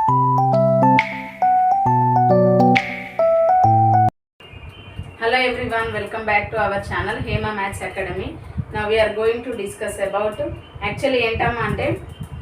Hello everyone, welcome back to our channel Hema Maths Academy. Now we are going to discuss about actually ఏంటంటే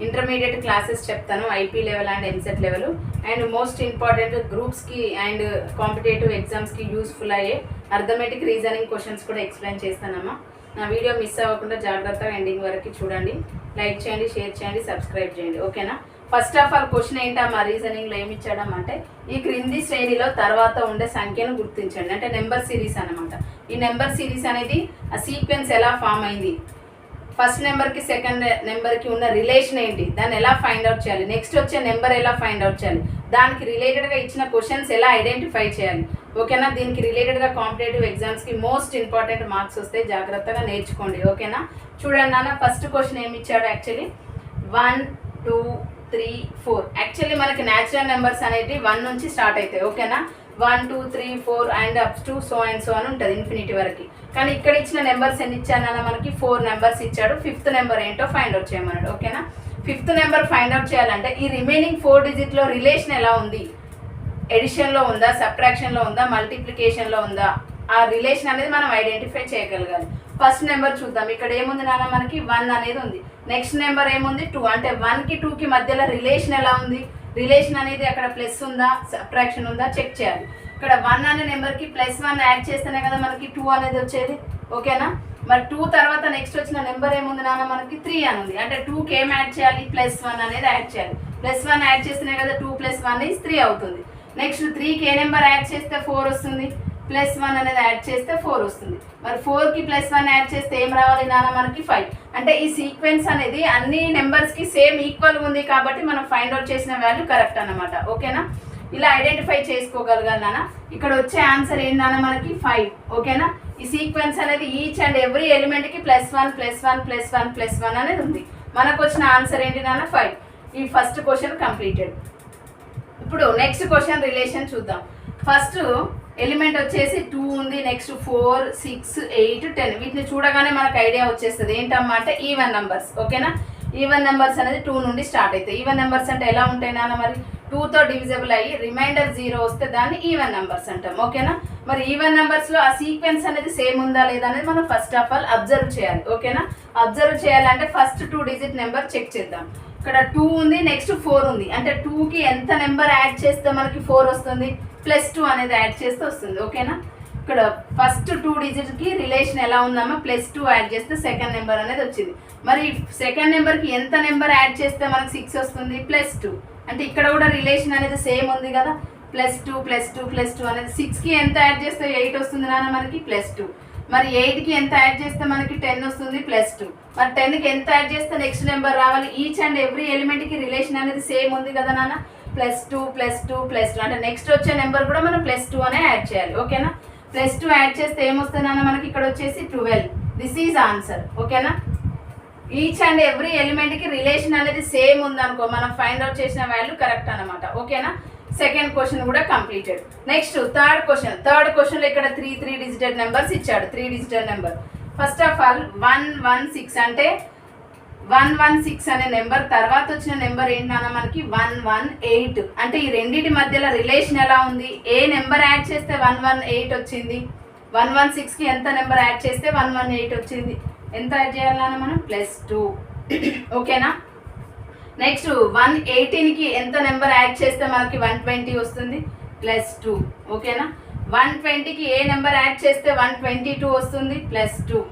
intermediate classes చెప్తాను, IP level and EAMCET level and most important గ్రూప్స్కి and competitive ఎగ్జామ్స్కి useful అయ్యే arithmetic reasoning questions కూడా explain చేస్తానమ్మా. నా video miss అవ్వకుండా జాగ్రత్తగా ఎండింగ్ వరకు చూడండి, లైక్ చేయండి, షేర్ చేయండి, సబ్స్క్రైబ్ చేయండి, ఓకేనా. ఫస్ట్ ఆఫ్ ఆల్ క్వశ్చన్ ఏంటమ్మా, రీజనింగ్లో ఏమి ఇచ్చాడం అంటే ఈ క్రింది శ్రేణిలో తర్వాత ఉండే సంఖ్యను గుర్తించండి, అంటే నెంబర్ సిరీస్ అనమాట. ఈ నెంబర్ సిరీస్ అనేది ఆ సీక్వెన్స్ ఎలా ఫామ్ అయింది, ఫస్ట్ నెంబర్కి సెకండ్ నెంబర్కి ఉన్న రిలేషన్ ఏంటి, దాన్ని ఎలా ఫైండ్ అవుట్ చేయాలి, నెక్స్ట్ వచ్చే నెంబర్ ఎలా ఫైండ్ అవుట్ చేయాలి, దానికి రిలేటెడ్గా ఇచ్చిన క్వశ్చన్స్ ఎలా ఐడెంటిఫై చేయాలి, ఓకేనా. దీనికి రిలేటెడ్గా కాంపిటేటివ్ ఎగ్జామ్స్కి మోస్ట్ ఇంపార్టెంట్ మార్క్స్ వస్తే జాగ్రత్తగా నేర్చుకోండి, ఓకేనా. చూడండి నాన్న, ఫస్ట్ క్వశ్చన్ ఏమి ఇచ్చాడు, యాక్చువల్లీ 1 2 3 4. యాక్చువల్లీ మనకి న్యాచురల్ నెంబర్స్ అనేవి 1 నుంచి స్టార్ట్ అవుతాయి, ఓకేనా. 1 2 3 4 and up to so and so అని ఉంటుంది ఇన్ఫినిటీ వరకు. కానీ ఇక్కడ ఇచ్చిన నెంబర్స్ ఎన్ని ఇచ్చానన్నా మనకి 4 నెంబర్స్ ఇచ్చాడు. ఫిఫ్త్ నెంబర్ ఏంటో ఫైండ్ అవుట్ చేయమన్నాడు, ఓకేనా. ఫిఫ్త్ నెంబర్ ఫైండ్ అవుట్ చేయాలంటే ఈ రిమైనింగ్ 4 డిజిట్లో రిలేషన్ ఎలా ఉంది, ఎడిషన్లో ఉందా, సబ్ట్రాక్షన్లో ఉందా, మల్టిప్లికేషన్లో ఉందా, ఆ రిలేషన్ అనేది మనం ఐడెంటిఫై చేయగలగాలి. ఫస్ట్ నెంబర్ చూద్దాం, ఇక్కడ ఏముంది నాన్న మనకి 1 అనేది ఉంది. నెక్స్ట్ నెంబర్ ఏముంది 2, అంటే 1కి 2కి మధ్యలో రిలేషన్ ఎలా ఉంది, రిలేషన్ అనేది అక్కడ ప్లస్ ఉందా సబ్ట్రాక్షన్ ఉందా చెక్ చేయాలి. ఇక్కడ 1 అనే నెంబర్కి +1 యాడ్ చేస్తేనే కదా మనకి 2 అనేది వచ్చేది, ఓకేనా. మరి 2 తర్వాత నెక్స్ట్ వచ్చిన నెంబర్ ఏముంది నాన్న మనకి 3 అని ఉంది, అంటే 2కి ఏం యాడ్ చేయాలి, +1 అనేది యాడ్ చేయాలి. +1 యాడ్ చేస్తేనే కదా 2 + 1 = 3 అవుతుంది. నెక్స్ట్ 3కి ఏ నెంబర్ యాడ్ చేస్తే 4 వస్తుంది, +1 అనేది యాడ్ చేస్తే 4 వస్తుంది. మరి 4కి +1 యాడ్ చేస్తే ఏం రావాలి నాన్న మనకి 5. అంటే ఈ సీక్వెన్స్ అనేది అన్ని నెంబర్స్కి సేమ్ ఈక్వల్గా ఉంది కాబట్టి మనం ఫైండ్ అవుట్ చేసిన వాల్యూ కరెక్ట్ అన్నమాట, ఓకేనా. ఇలా ఐడెంటిఫై చేసుకోగలగాలి నాన్న. ఇక్కడ వచ్చే ఆన్సర్ ఏంటి నాన్న మనకి 5, ఓకేనా. ఈ సీక్వెన్స్ అనేది ఈచ్ అండ్ ఎవ్రీ ఎలిమెంట్కి +1 +1 +1 +1 అనేది ఉంది. మనకు వచ్చిన ఆన్సర్ ఏంటి నాన్న 5. ఈ ఫస్ట్ క్వశ్చన్ కంప్లీటెడ్. ఇప్పుడు నెక్స్ట్ క్వశ్చన్ రిలేషన్ చూద్దాం. ఫస్ట్ ఎలిమెంట్ వచ్చేసి 2 ఉంది, నెక్స్ట్ 4 6 8 10. వీటిని చూడగానే మనకు ఐడియా వచ్చేస్తుంది ఏంటమ్మా అంటే ఈవెన్ నెంబర్స్, ఓకేనా. ఈవెన్ నెంబర్స్ అనేది 2 నుండి స్టార్ట్ అవుతాయి. ఈవెన్ నెంబర్స్ అంటే ఎలా ఉంటాయి నాన్న, మరి 2తో డివిజిబుల్ అయ్యి రిమైండర్ 0 వస్తే దాన్ని ఈవెన్ నెంబర్స్ అంటాం, ఓకేనా. మరి ఈవెన్ నెంబర్స్లో ఆ సీక్వెన్స్ అనేది సేమ్ ఉందా లేదా అనేది మనం ఫస్ట్ ఆఫ్ ఆల్ అబ్జర్వ్ చేయాలి, ఓకేనా. అబ్జర్వ్ చేయాలంటే ఫస్ట్ 2 డిజిట్ నెంబర్ చెక్ చేద్దాం. ఇక్కడ 2 ఉంది, నెక్స్ట్ 4 ఉంది, అంటే 2కి ఎంత నెంబర్ యాడ్ చేస్తే మనకి 4 వస్తుంది, +2 అనేది యాడ్ చేస్తే వస్తుంది, ఓకేనా. ఇక్కడ ఫస్ట్ 2 డిజిట్కి రిలేషన్ ఎలా ఉందమ్మా, +2 యాడ్ చేస్తే సెకండ్ నెంబర్ అనేది వచ్చింది. మరి సెకండ్ నెంబర్కి ఎంత నెంబర్ యాడ్ చేస్తే మనకి 6 వస్తుంది, +2. అంటే ఇక్కడ కూడా రిలేషన్ అనేది సేమ్ ఉంది కదా, +2 +2 +2 అనేది 6కి ఎంత యాడ్ చేస్తే 8 వస్తుంది నాన్న మనకి +2. మరి 8కి ఎంత యాడ్ చేస్తే మనకి 10 వస్తుంది, +2. మరి 10కి ఎంత యాడ్ చేస్తే నెక్స్ట్ నెంబర్ రావాలి. ఈచ్ అండ్ ఎవ్రీ ఎలిమెంట్కి రిలేషన్ అనేది సేమ్ ఉంది కదా నాన్న, +2 +2 +2. అంటే నెక్స్ట్ వచ్చే నెంబర్ కూడా మనం +2 అనే యాడ్ చేయాలి, ఓకేనా. +2 యాడ్ చేస్తే ఏమొస్తుంది నాన్న మనకి ఇక్కడ వచ్చేసి 12. దిస్ ఈజ్ ఆన్సర్, ఓకేనా. ఈచ్ అండ్ ఎవ్రీ ఎలిమెంట్కి రిలేషన్ అనేది సేమ్ ఉందనుకో మనం ఫైండ్ అవుట్ చేసిన వాల్యూ కరెక్ట్ అనమాట, ఓకేనా. సెకండ్ క్వశ్చన్ కూడా కంప్లీటెడ్. నెక్స్ట్ థర్డ్ క్వశ్చన్లో ఇక్కడ 3 డిజిటెడ్ నెంబర్స్ ఇచ్చాడు. 3 digitated number first of all 116 అంటే 116 అనే నెంబర్ తర్వాత వచ్చిన నెంబర్ ఏంటన్నా మనకి 118. అంటే ఈ రెండింటి మధ్యలో రిలేషన్ ఎలా ఉంది, ఏ నెంబర్ యాడ్ చేస్తే 118 వచ్చింది, 116కి ఎంత నెంబర్ యాడ్ చేస్తే 118 వచ్చింది, ఎంత యాడ్ చేయాలన్నా మనం +2, ఓకేనా. నెక్స్ట్ 118కి ఎంత నెంబర్ యాడ్ చేస్తే మనకి 120 వస్తుంది, +2, ఓకేనా. 120కి ఏ నెంబర్ యాడ్ చేస్తే 122 వస్తుంది, +2.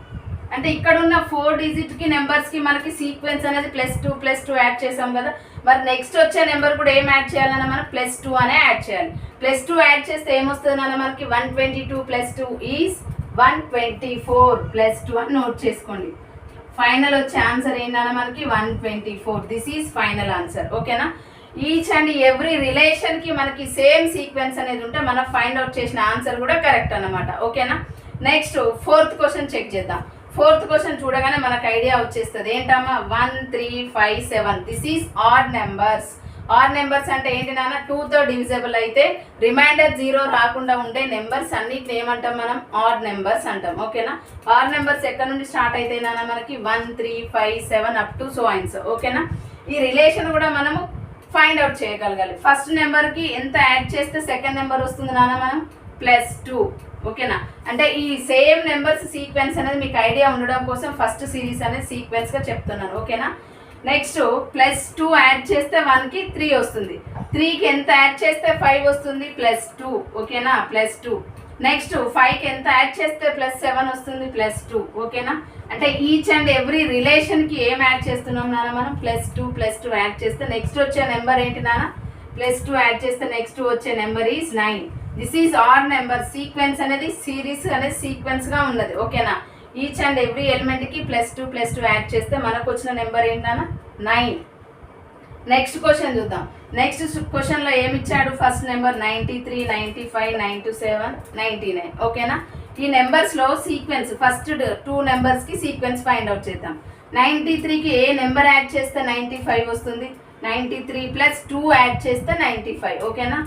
అంటే ఇక్కడ ఉన్న 4 డిజిట్కి నెంబర్స్కి మనకి సీక్వెన్స్ అనేది +2 యాడ్ చేసాం కదా. మరి నెక్స్ట్ వచ్చే నెంబర్ కూడా ఏం యాడ్ చేయాలన్నా మనం +2 అనే యాడ్ చేయాలి. +2 యాడ్ చేస్తే ఏమొస్తుంది అన్న మనకి 122 +2 ఈజ్ 124 +2 అని నోట్ చేసుకోండి. ఫైనల్ వచ్చే ఆన్సర్ ఏంటన్నా మనకి 124. దిస్ ఈజ్ ఫైనల్ ఆన్సర్, ఓకేనా. ఈచ్ అండ్ ఎవ్రీ రిలేషన్కి మనకి సేమ్ సీక్వెన్స్ అనేది ఉంటే మనం ఫైండ్ అవుట్ చేసిన ఆన్సర్ కూడా కరెక్ట్ అన్నమాట, ఓకేనా. నెక్స్ట్ ఫోర్త్ క్వశ్చన్ చెక్ చేద్దాం. ఫోర్త్ క్వశ్చన్ చూడగానే మనకు ఐడియా వచ్చేస్తుంది ఏంటమ్మా 1 3 5 7. This is odd numbers. Odd numbers అంటే ఏంటి నాన్న, 2తో డివిజిబుల్ అయితే రిమైండర్ 0 రాకుండా ఉండే నెంబర్స్ అన్నిటిని ఏమంటాం మనం, ఆడ్ నెంబర్స్ అంటాం, ఓకేనా. ఆడ్ నెంబర్స్ ఎక్కడ నుండి స్టార్ట్ అయితే నాన్న మనకి 1 3 5 7 up to so and so, ఓకేనా. ఈ రిలేషన్ కూడా మనము ఫైండ్ అవుట్ చేయగలగాలి. ఫస్ట్ నెంబర్కి ఎంత యాడ్ చేస్తే సెకండ్ నెంబర్ వస్తుంది నాన్న మనం +2. ఓకేనా? అంటే ఈ సేమ్ నెంబర్స్ సీక్వెన్స్ అనేది మీకు ఐడియా ఉండడం కోసం ఫస్ట్ సిరీస్ అనేది సీక్వెన్స్గా చెప్తున్నాను. ఓకేనా? నెక్స్ట్ +2 యాడ్ చేస్తే 1కి 3 వస్తుంది. 3కి ఎంత యాడ్ చేస్తే 5 వస్తుంది +2. ఓకేనా? +2. నెక్స్ట్ 5కి ఎంత యాడ్ చేస్తే +7 వస్తుంది +2. ఓకేనా? అంటే ఈచ్ అండ్ ఎవ్రీ రిలేషన్కి ఏం యాడ్ చేస్తున్నాం నాన్న మనం +2 యాడ్ చేస్తే నెక్స్ట్ వచ్చే నెంబర్ ఏంటి నాన్న +2 యాడ్ చేస్తే నెక్స్ట్ వచ్చే number is 9. This is our number. Sequence అనేది సిరీస్ అనేది సీక్వెన్స్గా ఉన్నది. ఓకేనా? ఈచ్ అండ్ ఎవ్రీ ఎలిమెంట్కి +2 యాడ్ చేస్తే మనకు వచ్చిన నెంబర్ ఏంటన్నా 9. నెక్స్ట్ క్వశ్చన్ చూద్దాం. నెక్స్ట్ క్వశ్చన్లో ఏమి ఇచ్చాడు? First number 93, 95, 97, 99. ఓకేనా? ఈ నెంబర్స్లో సీక్వెన్స్ ఫస్ట్ 2 నెంబర్స్కి సీక్వెన్స్ ఫైండ్ అవుట్ చేద్దాం. 93కి ఏ నెంబర్ యాడ్ చేస్తే 95 వస్తుంది? 93 + 2 యాడ్ చేస్తే 95. ఓకేనా?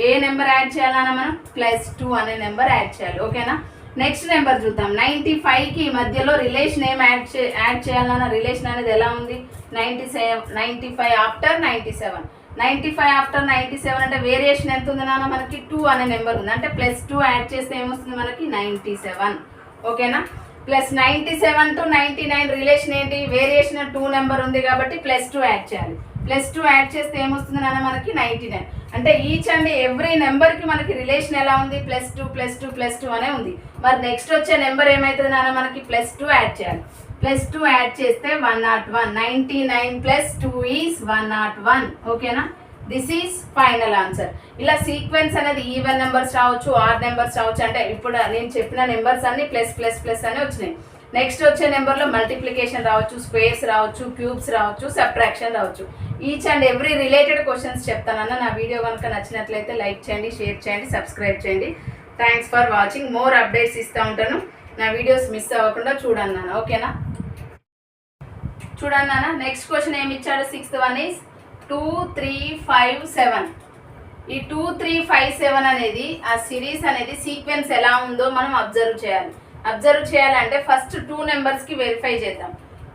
ఏ నెంబర్ యాడ్ చేయాలన్నా మనం +2 అనే నెంబర్ యాడ్ చేయాలి. ఓకేనా? నెక్స్ట్ నెంబర్ చూద్దాం. 95కి మధ్యలో రిలేషన్ ఏం యాడ్ చేయాలన్న రిలేషన్ అనేది ఎలా ఉంది? 95 ఆఫ్టర్ 97. 95 ఆఫ్టర్ 97 అంటే వేరియేషన్ ఎంత ఉంది నాన్న మనకి 2 అనే నెంబర్ ఉంది. అంటే +2 యాడ్ చేస్తే ఏమొస్తుంది మనకి 97. ఓకేనా? +97 to 99 రిలేషన్ ఏంటి? వేరియేషన్ 2 నెంబర్ ఉంది కాబట్టి +2 యాడ్ చేయాలి. +2 యాడ్ చేస్తే ఏమొస్తుంది నాన్న మనకి 99. అంటే ఈచ్ అండ్ ఎవ్రీ నెంబర్కి మనకి రిలేషన్ ఎలా ఉంది? +2 అనే ఉంది. మరి నెక్స్ట్ వచ్చే నెంబర్ ఏమవుతుంది నాన్న మనకి +2 యాడ్ చేయాలి. +2 యాడ్ చేస్తే 101. 99 + 2 ఈజ్ 101. ఓకేనా? This is final answer. ఇలా సీక్వెన్స్ అనేది ఈవెన్ నెంబర్స్ రావచ్చు, ఆడ్ నెంబర్స్ రావచ్చు. అంటే ఇప్పుడు నేను చెప్పిన నెంబర్స్ అన్ని +++ అని వచ్చినాయి. నెక్స్ట్ వచ్చే నెంబర్లో మల్టిప్లికేషన్ రావచ్చు, స్క్వేర్స్ రావచ్చు, క్యూబ్స్ రావచ్చు, సబ్ట్రాక్షన్ రావచ్చు. Each and every related questions చెప్తానన్న. నా వీడియో కనుక నచ్చినట్లయితే లైక్ చేయండి, షేర్ చేయండి, సబ్స్క్రైబ్ చేయండి. Thanks for watching. More updates ఇస్తూ ఉంటాను. నా వీడియోస్ మిస్ అవ్వకుండా చూడండి నాన్న. ఓకేనా? చూడండి నాన్న. నెక్స్ట్ క్వశ్చన్ ఏమి ఇచ్చాడు? 6th one is 2, 3, 5, 7. ఈ 2, 3, 5, 7 అనేది ఆ సిరీస్ అనేది సీక్వెన్స్ ఎలా ఉందో మనం అబ్జర్వ్ చేయాలి. అబ్జర్వ్ చేయాలంటే ఫస్ట్ 2 నెంబర్స్కి వెరిఫై చేద్దాం.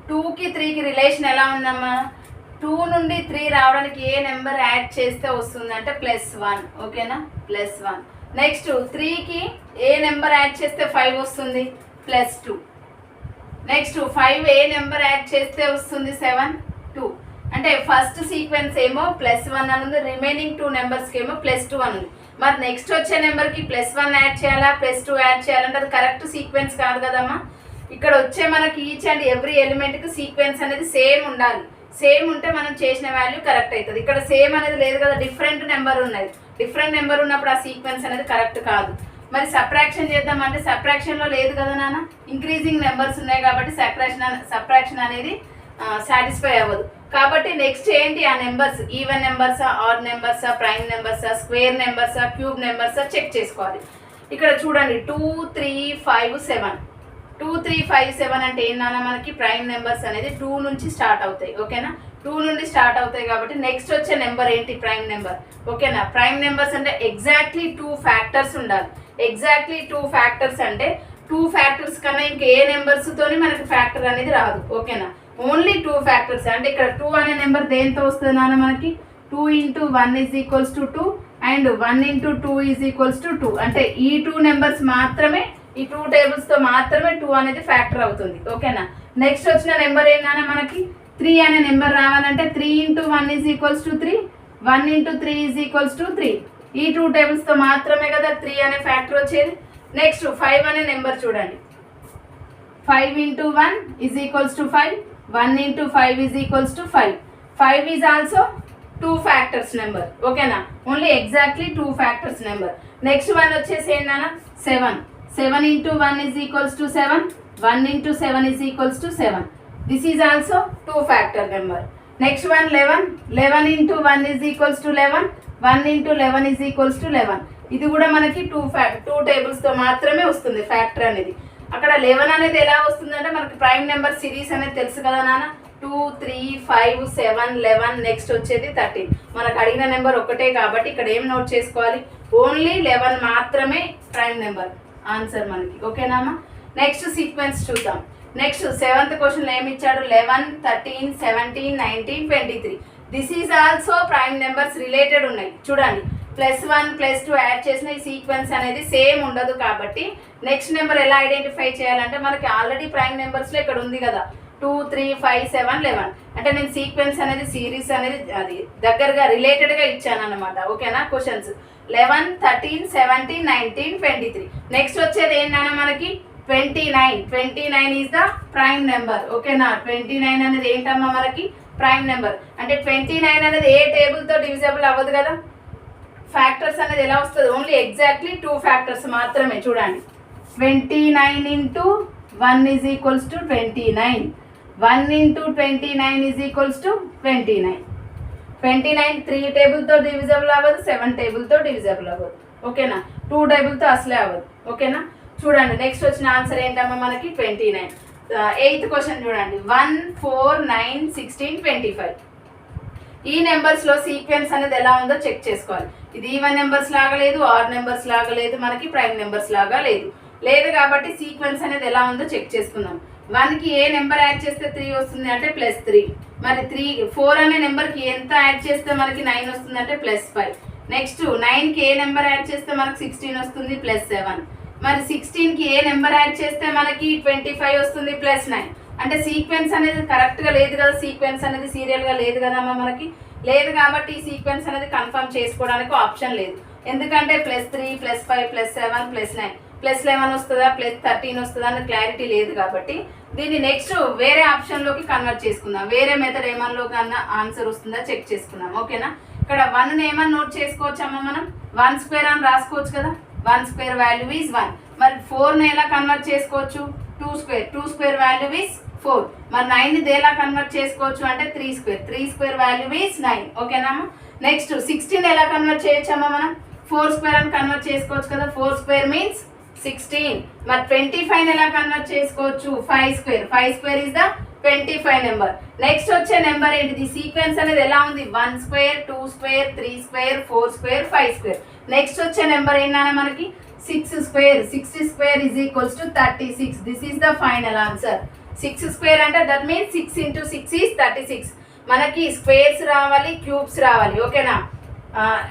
2కి 3కి రిలేషన్ ఎలా ఉందమ్మా? 2 నుండి 3 రావడానికి ఏ నెంబర్ యాడ్ చేస్తే వస్తుందంటే +1. ఓకేనా? +1. నెక్స్ట్ 3కి ఏ నెంబర్ యాడ్ చేస్తే 5 వస్తుంది? +2. నెక్స్ట్ 5 ఏ నెంబర్ యాడ్ చేస్తే వస్తుంది? 7, 2. అంటే ఫస్ట్ సీక్వెన్స్ ఏమో +1 అని ఉంది, రిమైనింగ్ 2 నెంబర్స్కి ఏమో +2 అని ఉంది. మరి నెక్స్ట్ వచ్చే నెంబర్కి +1 యాడ్ చేయాలా, +2 యాడ్ చేయాలంటే అది కరెక్ట్ సీక్వెన్స్ కాదు కదమ్మా. ఇక్కడ వచ్చే మనకి ఈచ్ అండ్ ఎవ్రీ ఎలిమెంట్కి సీక్వెన్స్ అనేది సేమ్ ఉండాలి. సేమ్ ఉంటే మనం చేసిన వాల్యూ కరెక్ట్ అవుతుంది. ఇక్కడ సేమ్ అనేది లేదు కదా, డిఫరెంట్ నెంబర్ ఉన్నది. డిఫరెంట్ నెంబర్ ఉన్నప్పుడు ఆ సీక్వెన్స్ అనేది కరెక్ట్ కాదు. మరి సబ్ట్రాక్షన్ చేద్దామంటే సబ్ట్రాక్షన్లో లేదు కదా నాన్న, ఇంక్రీజింగ్ నెంబర్స్ ఉన్నాయి కాబట్టి సబ్ట్రాక్షన్ అనేది సాటిస్ఫై అవ్వదు. కాబట్టి నెక్స్ట్ ఏంటి? ఆ నెంబర్స్ ఈవెన్ నెంబర్సా, ఆడ్ నెంబర్సా, ప్రైమ్ నెంబర్సా, స్క్వేర్ నెంబర్సా, క్యూబ్ నెంబర్సా చెక్ చేసుకోవాలి. ఇక్కడ చూడండి 2, 3, 5, 7. 2, 3, 5, 7 అంటే ఏంటన్నా మనకి ప్రైమ్ నెంబర్స్ అనేది 2 నుంచి స్టార్ట్ అవుతాయి. ఓకేనా? 2 నుండి స్టార్ట్ అవుతాయి కాబట్టి నెక్స్ట్ వచ్చే నెంబర్ ఏంటి? Prime number. ఓకేనా? ప్రైమ్ నెంబర్స్ అంటే ఎగ్జాక్ట్లీ 2 ఫ్యాక్టర్స్ ఉండాలి. ఎగ్జాక్ట్లీ 2 ఫ్యాక్టర్స్ అంటే 2 ఫ్యాక్టర్స్ కన్నా ఇంకే నెంబర్స్తోని మనకి ఫ్యాక్టర్ అనేది రాదు. ఓకేనా? Only 2 factors. అంటే ఇక్కడ 2 అనే నెంబర్ దేంతో వస్తుంది నాన్న మనకి? 2 × 1 = 2 అండ్ 1 × 2 = 2. అంటే ఈ 2 నెంబర్స్ మాత్రమే, ఈ 2 టేబుల్స్తో మాత్రమే 2 అనేది ఫ్యాక్టర్ అవుతుంది. ఓకేనా? నెక్స్ట్ వచ్చిన నెంబర్ ఏంటన్నా మనకి 3 అనే నెంబర్ రావాలంటే 3 × 1 = 3, 1 × 3 = 3. ఈ 2 టేబుల్స్తో మాత్రమే కదా 3 అనే ఫ్యాక్టర్ వచ్చేది. నెక్స్ట్ 5 అనే నెంబర్ చూడండి. 5 × 1 = 5, 1 × 5 = 5. 5 ఈజ్ ఆల్సో 2 ఫ్యాక్టర్స్ నెంబర్. ఓకేనా? Only exactly 2 factors number. Next one వచ్చేసి ఏంటన్నా 7. 7 × 1 = 7, 1 × 7 = 7. This is also 2 factor number. Next one 11. 11 × 1 = 11, 1 × 11 = 11. ఇది కూడా మనకి 2 టేబుల్స్తో మాత్రమే వస్తుంది ఫ్యాక్టర్ అనేది. అక్కడ 11 అనేది ఎలా వస్తుందంటే మనకి ప్రైమ్ నెంబర్ సిరీస్ అనేది తెలుసు కదా నాన్న. 2, 3, 5, 7, 11. నెక్స్ట్ వచ్చేది 13. మనకు అడిగిన నెంబర్ ఒకటే కాబట్టి ఇక్కడ ఏం నోట్ చేసుకోవాలి? ఓన్లీ 11 మాత్రమే ప్రైమ్ నెంబర్ ఆన్సర్ మనకి. ఓకేనామా? నెక్స్ట్ సీక్వెన్స్ చూద్దాం. నెక్స్ట్ 7th క్వశ్చన్లో ఏమి ఇచ్చాడు? 11, 13, 17, 19, 23. This is also prime numbers related ఉన్నాయి. చూడండి +1 +2 యాడ్ చేసిన ఈ సీక్వెన్స్ అనేది సేమ్ ఉండదు కాబట్టి నెక్స్ట్ నెంబర్ ఎలా ఐడెంటిఫై చేయాలంటే మనకి ఆల్రెడీ ప్రైమ్ నెంబర్స్లో ఇక్కడ ఉంది కదా 2 3 5 7 11 అంటే నేను సీక్వెన్స్ అనేది సిరీస్ అనేది అది దగ్గరగా రిలేటెడ్గా ఇచ్చాను అనమాట. ఓకేనా. క్వశ్చన్స్ 11 13 17 19 23. నెక్స్ట్ వచ్చేది ఏంటన్నా మనకి 29 ఈజ్ ద ప్రైమ్ నెంబర్. ఓకేనా. 29 అనేది ఏంటమ్మా మనకి ప్రైమ్ నెంబర్. అంటే 29 అనేది ఏ టేబుల్తో డివిజబుల్ అవ్వదు కదా. ఫ్యాక్టర్స్ అనేది ఎలా వస్తుంది, ఓన్లీ ఎగ్జాక్ట్లీ 2 ఫ్యాక్టర్స్ మాత్రమే. చూడండి 29 into 1 is equals to 29. 1 into 29 is equals to 29. 29 3 టేబుల్తో divisible అవ్వదు, 7 టేబుల్తో డివిజబుల్ అవ్వదు. ఓకేనా. 2 టేబుల్తో అసలే అవ్వదు. ఓకేనా. చూడండి నెక్స్ట్ వచ్చిన ఆన్సర్ ఏంటమ్మా మనకి 29. 8th క్వశ్చన్ చూడండి 1 4 9 16 25. ఈ నెంబర్స్లో సీక్వెన్స్ అనేది ఎలా ఉందో చెక్ చేసుకోవాలి. ఇది ఈవెన్ నెంబర్స్ లాగా లేదు, ఆడ్ నెంబర్స్ లాగా లేదు, మనకి ప్రైమ్ నెంబర్స్ లాగా లేదు కాబట్టి సీక్వెన్స్ అనేది ఎలా ఉందో చెక్ చేసుకుందాం. 1కి ఏ నెంబర్ యాడ్ చేస్తే 3 వస్తుంది అంటే +3. మరి 4 అనే నెంబర్కి ఎంత యాడ్ చేస్తే మనకి 9 వస్తుంది అంటే +5. నెక్స్ట్ 9కి ఏ నెంబర్ యాడ్ చేస్తే మనకి 16 వస్తుంది +7. మరి 16కి ఏ నెంబర్ యాడ్ చేస్తే మనకి 25 వస్తుంది +9. అంటే సీక్వెన్స్ అనేది కరెక్ట్గా లేదు కదా, సీక్వెన్స్ అనేది సీరియల్గా లేదు కదమ్మా మనకి లేదు కాబట్టి ఈ సీక్వెన్స్ అనేది కన్ఫర్మ్ చేసుకోవడానికి ఆప్షన్ లేదు. ఎందుకంటే +3 +5 +7 +9 +11 వస్తుందా +13 వస్తుందా అని క్లారిటీ లేదు కాబట్టి దీన్ని నెక్స్ట్ వేరే ఆప్షన్లోకి కన్వర్ట్ చేసుకుందాం. వేరే మెథడ్ ఏమన్నా కన్నా ఆన్సర్ వస్తుందా చెక్ చేసుకుందాం. ఓకేనా. ఇక్కడ 1 ఏమన్నా నోట్ చేసుకోవచ్చమ్మా మనం 1² అని రాసుకోవచ్చు కదా. 1² వాల్యూ ఈజ్ 1. మరి 4ని ఎలా కన్వర్ట్ చేసుకోవచ్చు 2² వాల్యూ ఈజ్ 4. మరి 9ని దేలా కన్వర్ట్ చేసుకోవచ్చు అంటే 3² వాల్యూ ఈజ్ 9. ఓకేనా. నెక్స్ట్ 16 ఎలా కన్వర్ట్ చేయొచ్చమ్మా మనం 4² అని కన్వర్ట్ చేసుకోవచ్చు కదా. 4² మీన్స్ 16. మరి 25 ఎలా కన్వర్ట్ చేసుకోవచ్చు 5² ఈజ్ ద 25 నెంబర్. నెక్స్ట్ వచ్చే నెంబర్ ఏంటిది సీక్వెన్స్ అనేది ఎలా ఉంది 1² 2² 3² 4² 5². నెక్స్ట్ వచ్చే నెంబర్ ఏంటన్నా మనకి 6² is equals to 36. This is the final answer. 6² అంటే దట్ మీన్స్ 6 into 6 ఈజ్ 36. మనకి స్క్వేర్స్ రావాలి, క్యూబ్స్ రావాలి. ఓకేనా.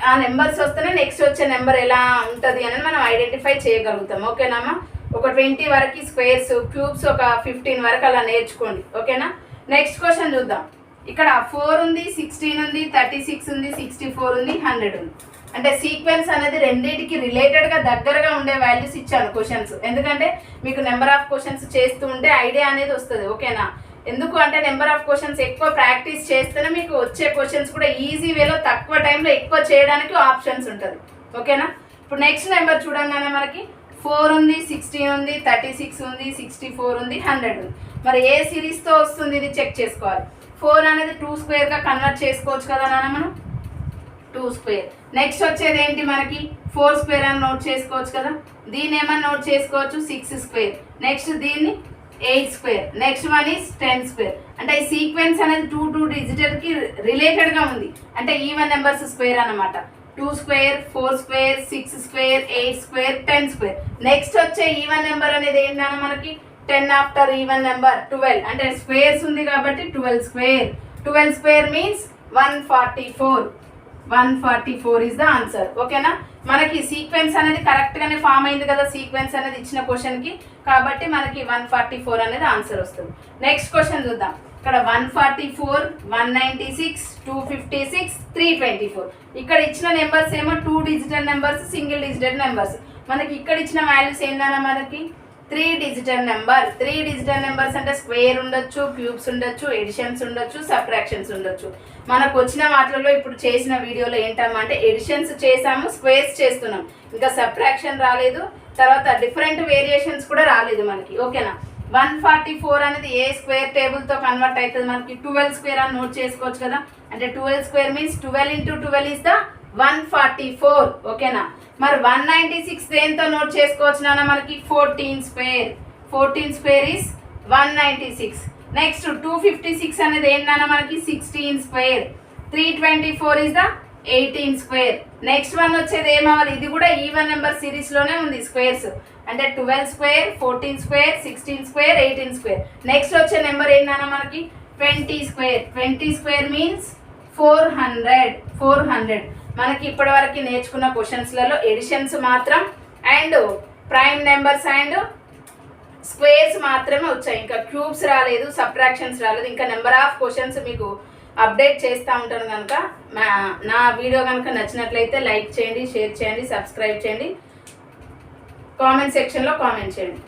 ఆ నెంబర్స్ వస్తేనే నెక్స్ట్ వచ్చే నెంబర్ ఎలా ఉంటుంది అని మనం ఐడెంటిఫై చేయగలుగుతాం. ఓకేనామా. ఒక 20 వరకు స్క్వేర్స్, క్యూబ్స్ ఒక 15 వరకు అలా నేర్చుకోండి. ఓకేనా. నెక్స్ట్ క్వశ్చన్ చూద్దాం. ఇక్కడ 4 ఉంది, 16 ఉంది, 36 ఉంది, 64 ఉంది, 100 ఉంది. అంటే సీక్వెన్స్ అనేది రెండింటికి రిలేటెడ్గా దగ్గరగా ఉండే వాల్యూస్ ఇచ్చాను క్వశ్చన్స్. ఎందుకంటే మీకు నెంబర్ ఆఫ్ క్వశ్చన్స్ చేస్తూ ఉంటే ఐడియా అనేది వస్తుంది. ఓకేనా. ఎందుకు అంటే నెంబర్ ఆఫ్ క్వశ్చన్స్ ఎక్కువ ప్రాక్టీస్ చేస్తేనే మీకు వచ్చే క్వశ్చన్స్ కూడా ఈజీ వేలో తక్కువ టైంలో ఎక్కువ చేయడానికి ఆప్షన్స్ ఉంటుంది. ఓకేనా. ఇప్పుడు నెక్స్ట్ నెంబర్ చూడంగానే మనకి 4 ఉంది, 16 ఉంది, 36 ఉంది, 64 ఉంది, 100 ఉంది. మరి ఏ సిరీస్తో వస్తుంది ఇది చెక్ చేసుకోవాలి. 4 అనేది 2² కన్వర్ట్ చేసుకోవచ్చు కదా నాన్న మనం 2². నెక్స్ట్ వచ్చేది ఏంటి మనకి 4² అని నోట్ చేసుకోవచ్చు కదా. దీన్ని ఏమన్నా నోట్ చేసుకోవచ్చు 6². నెక్స్ట్ దీన్ని 8². Next one is 10². అంటే ఈ సీక్వెన్స్ అనేది 2 డిజిటల్కి రిలేటెడ్గా ఉంది. అంటే ఈవెన్ నెంబర్స్ స్క్వేర్ అనమాట. 2² 4² 6² 8² 10². నెక్స్ట్ వచ్చే ఈవెన్ నెంబర్ అనేది ఏంటన్నా మనకి 10 ఆఫ్టర్ ఈవెన్ నెంబర్ 12. అంటే స్క్వేర్స్ ఉంది కాబట్టి 12² మీన్స్ 144 ఈజ్ ద ఆన్సర్. ఓకేనా. మనకి సీక్వెన్స్ అనేది కరెక్ట్గానే ఫామ్ అయింది కదా సీక్వెన్స్ అనేది ఇచ్చిన క్వశ్చన్కి కాబట్టి మనకి 144 అనేది ఆన్సర్ వస్తుంది. నెక్స్ట్ క్వశ్చన్ చూద్దాం. ఇక్కడ 144 196 256 324. ఇక్కడ ఇచ్చిన నెంబర్స్ ఏమో 2 digital numbers, single digital numbers. మనకి ఇక్కడ ఇచ్చిన వాల్యూస్ ఏంటన్నా మనకి 3 డిజిటల్ నెంబర్. 3 డిజిటల్ నెంబర్స్ అంటే స్క్వేర్ ఉండొచ్చు, క్యూబ్స్ ఉండొచ్చు, ఎడిషన్స్ ఉండొచ్చు, సబ్ట్రాక్షన్స్ ఉండొచ్చు. మనకు వచ్చిన వాటిలో ఇప్పుడు చేసిన వీడియోలో ఏంటమ్మా అంటే ఎడిషన్స్ చేసాము, స్క్వేర్స్ చేస్తున్నాం, ఇంకా సబ్ట్రాక్షన్ రాలేదు, తర్వాత డిఫరెంట్ వేరియేషన్స్ కూడా రాలేదు మనకి. ఓకేనా. 144 అనేది ఏ స్క్వేర్ టేబుల్తో కన్వర్ట్ అవుతుంది మనకి 12² అని నోట్ చేసుకోవచ్చు కదా. అంటే 12² మీన్స్ 12 into 12 ఈజ్ ద 144. ఓకేనా. మరి 196 దేంతో నోట్ చేసుకోవచ్చు నాన్న మనకి 14² ఈజ్ 196. నెక్స్ట్ 256 అనేది ఏంటన్నా మనకి 16². 324 ఈజ్ ద 18². నెక్స్ట్ వన్ వచ్చేది ఏమవ్వాలి, ఇది కూడా ఈవెన్ నెంబర్ సిరీస్లోనే ఉంది స్క్వేర్స్. అంటే 12², 14², 16², 18². నెక్స్ట్ వచ్చే నెంబర్ ఏంటన్నా మనకి 20². 20² మీన్స్ 400 మనకి ఇప్పటివరకు నేర్చుకున్న క్వశ్చన్స్లలో ఎడిషన్స్ మాత్రం and prime numbers and squares మాత్రమే వచ్చాయి. ఇంకా క్యూబ్స్ రాలేదు, సబ్ట్రాక్షన్స్ రాలేదు. ఇంకా నెంబర్ ఆఫ్ క్వశ్చన్స్ మీకు అప్డేట్ చేస్తూ ఉంటాను. కనుక నా వీడియో కనుక నచ్చినట్లయితే లైక్ చేయండి, షేర్ చేయండి, సబ్స్క్రైబ్ చేయండి, కామెంట్ సెక్షన్లో కామెంట్ చేయండి.